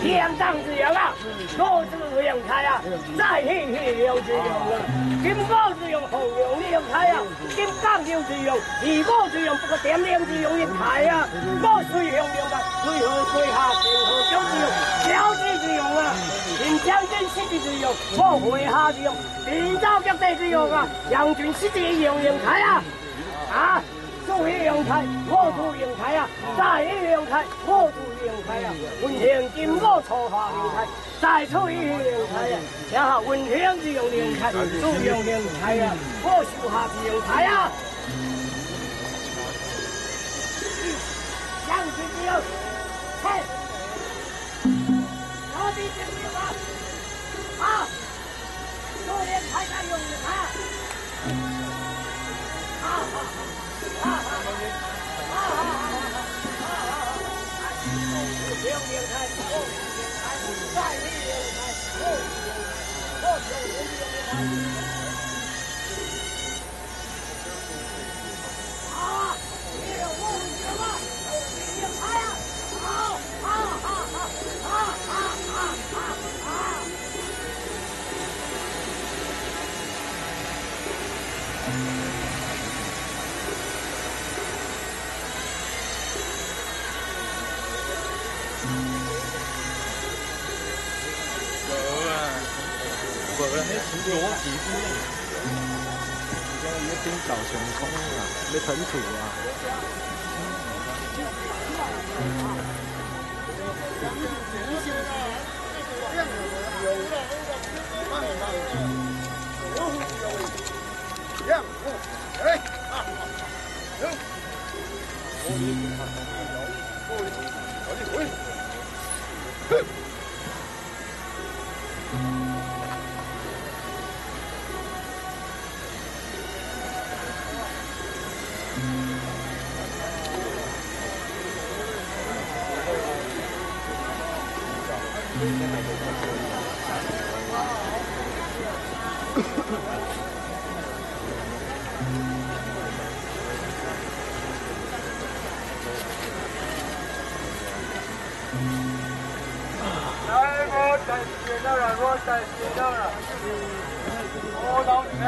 天葬之用啊，我之用开啊，再去有之用啊，金戈之用，红用的用开啊，金刚用之用，二果之用，不过点亮之用用开啊，我水用用啊，水河水下，天河江之用，交际之用啊，临将军西地之用，我会下之用，地造脚地之用啊，杨军西地用用开啊，啊！ 主一用开，我主用开啊！再一用开，我主用开啊！文天金我错下用开，再出一用开啊！然后文天只用用开，主用用开啊！我手下只用开啊！杨军只用开，我的这个啊，好，昨天开开用的开啊！好好好。 不用离开，不用离开，再离开，我走不离开。好，你有梦什么？离开呀！好，好，好，好，好，好，好，好。 我喺裸体之内，而家一邊走上空啊，你睇圖啊！我再见到了，我再见到了，我老娘。